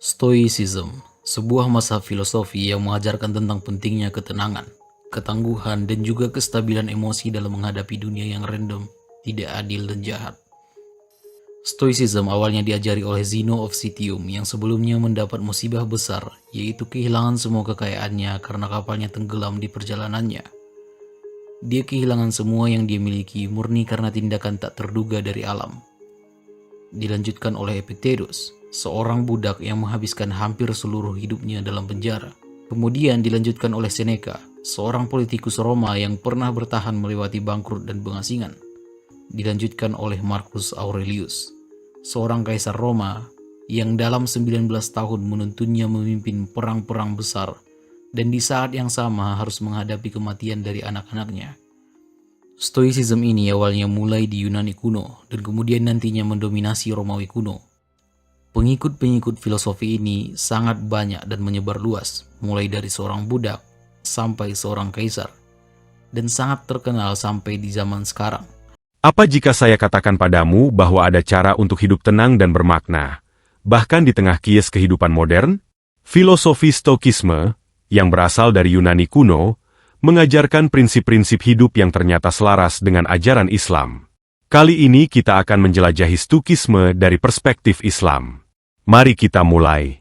Stoicism, sebuah mazhab filosofi yang mengajarkan tentang pentingnya ketenangan, ketangguhan, dan juga kestabilan emosi dalam menghadapi dunia yang random, tidak adil, dan jahat. Stoicism awalnya diajari oleh Zeno of Citium yang sebelumnya mendapat musibah besar, yaitu kehilangan semua kekayaannya karena kapalnya tenggelam di perjalanannya. Dia kehilangan semua yang dia miliki murni karena tindakan tak terduga dari alam. Dilanjutkan oleh Epictetus, seorang budak yang menghabiskan hampir seluruh hidupnya dalam penjara. Kemudian dilanjutkan oleh Seneca, seorang politikus Roma yang pernah bertahan melewati bangkrut dan pengasingan. Dilanjutkan oleh Marcus Aurelius, seorang kaisar Roma yang dalam 19 tahun menuntunnya memimpin perang-perang besar dan di saat yang sama harus menghadapi kematian dari anak-anaknya. Stoicism ini awalnya mulai di Yunani kuno dan kemudian nantinya mendominasi Romawi kuno. Pengikut-pengikut filosofi ini sangat banyak dan menyebar luas, mulai dari seorang budak sampai seorang kaisar, dan sangat terkenal sampai di zaman sekarang. Apa jika saya katakan padamu bahwa ada cara untuk hidup tenang dan bermakna, bahkan di tengah kias kehidupan modern? Filosofi Stoikisme, yang berasal dari Yunani kuno, mengajarkan prinsip-prinsip hidup yang ternyata selaras dengan ajaran Islam. Kali ini kita akan menjelajahi Stoikisme dari perspektif Islam. Mari kita mulai.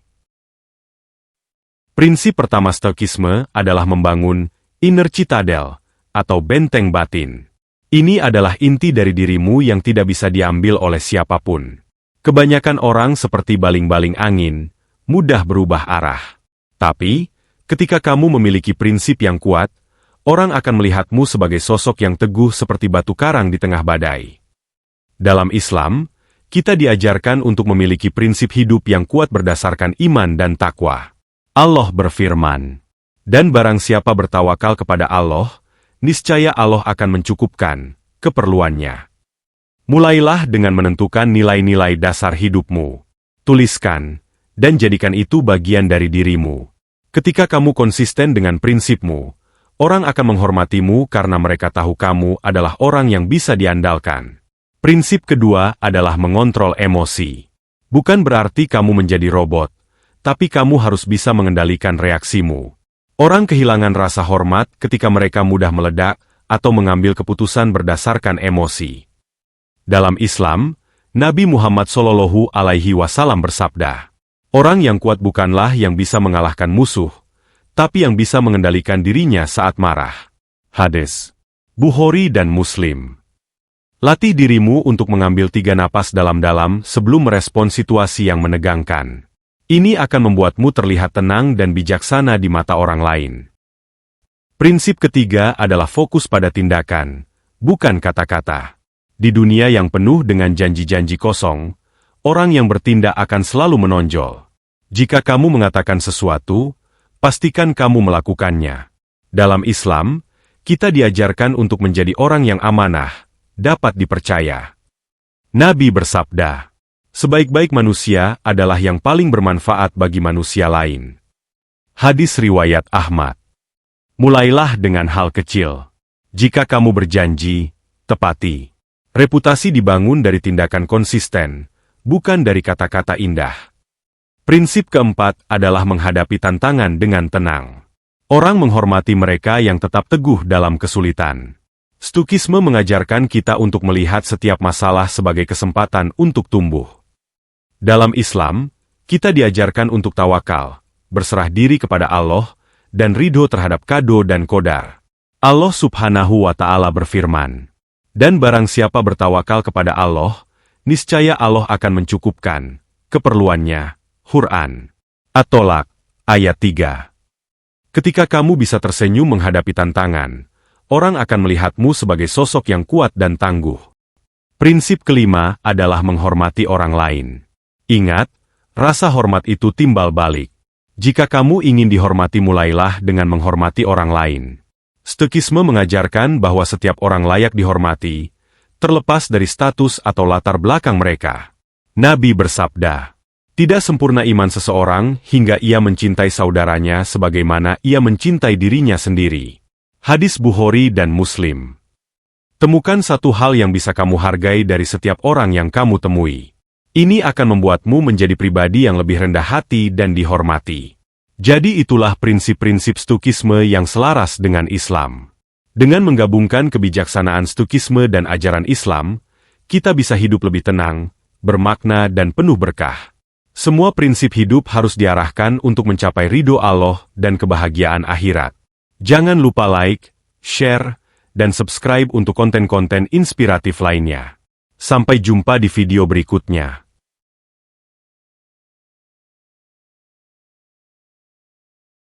Prinsip pertama Stoikisme adalah membangun inner citadel atau benteng batin. Ini adalah inti dari dirimu yang tidak bisa diambil oleh siapapun. Kebanyakan orang seperti baling-baling angin, mudah berubah arah. Tapi, ketika kamu memiliki prinsip yang kuat, orang akan melihatmu sebagai sosok yang teguh seperti batu karang di tengah badai. Dalam Islam, kita diajarkan untuk memiliki prinsip hidup yang kuat berdasarkan iman dan takwa. Allah berfirman, "Dan barang siapa bertawakal kepada Allah, niscaya Allah akan mencukupkan keperluannya." Mulailah dengan menentukan nilai-nilai dasar hidupmu. Tuliskan, dan jadikan itu bagian dari dirimu. Ketika kamu konsisten dengan prinsipmu, orang akan menghormatimu karena mereka tahu kamu adalah orang yang bisa diandalkan. Prinsip kedua adalah mengontrol emosi. Bukan berarti kamu menjadi robot, tapi kamu harus bisa mengendalikan reaksimu. Orang kehilangan rasa hormat ketika mereka mudah meledak atau mengambil keputusan berdasarkan emosi. Dalam Islam, Nabi Muhammad SAW bersabda, "Orang yang kuat bukanlah yang bisa mengalahkan musuh, tapi yang bisa mengendalikan dirinya saat marah." Hadis Bukhari dan Muslim. Latih dirimu untuk mengambil 3 napas dalam-dalam sebelum merespon situasi yang menegangkan. Ini akan membuatmu terlihat tenang dan bijaksana di mata orang lain. Prinsip ketiga adalah fokus pada tindakan, bukan kata-kata. Di dunia yang penuh dengan janji-janji kosong, orang yang bertindak akan selalu menonjol. Jika kamu mengatakan sesuatu, pastikan kamu melakukannya. Dalam Islam, kita diajarkan untuk menjadi orang yang amanah, dapat dipercaya. Nabi bersabda, "Sebaik-baik manusia adalah yang paling bermanfaat bagi manusia lain." Hadis riwayat Ahmad. Mulailah dengan hal kecil. Jika kamu berjanji, tepati. Reputasi dibangun dari tindakan konsisten, bukan dari kata-kata indah. Prinsip keempat adalah menghadapi tantangan dengan tenang. Orang menghormati mereka yang tetap teguh dalam kesulitan. Stoikisme mengajarkan kita untuk melihat setiap masalah sebagai kesempatan untuk tumbuh. Dalam Islam, kita diajarkan untuk tawakal, berserah diri kepada Allah, dan ridho terhadap kado dan qadar. Allah Subhanahu wa Ta'ala berfirman, "Dan barang siapa bertawakal kepada Allah, niscaya Allah akan mencukupkan keperluannya." Quran. At-Tolak, ayat 3. Ketika kamu bisa tersenyum menghadapi tantangan, orang akan melihatmu sebagai sosok yang kuat dan tangguh. Prinsip kelima adalah menghormati orang lain. Ingat, rasa hormat itu timbal balik. Jika kamu ingin dihormati, mulailah dengan menghormati orang lain. Stoikisme mengajarkan bahwa setiap orang layak dihormati, terlepas dari status atau latar belakang mereka. Nabi bersabda, "Tidak sempurna iman seseorang hingga ia mencintai saudaranya sebagaimana ia mencintai dirinya sendiri." Hadis Bukhari dan Muslim. Temukan satu hal yang bisa kamu hargai dari setiap orang yang kamu temui. Ini akan membuatmu menjadi pribadi yang lebih rendah hati dan dihormati. Jadi itulah prinsip-prinsip Stoikisme yang selaras dengan Islam. Dengan menggabungkan kebijaksanaan Stoikisme dan ajaran Islam, kita bisa hidup lebih tenang, bermakna dan penuh berkah. Semua prinsip hidup harus diarahkan untuk mencapai ridho Allah dan kebahagiaan akhirat. Jangan lupa like, share, dan subscribe untuk konten-konten inspiratif lainnya. Sampai jumpa di video berikutnya.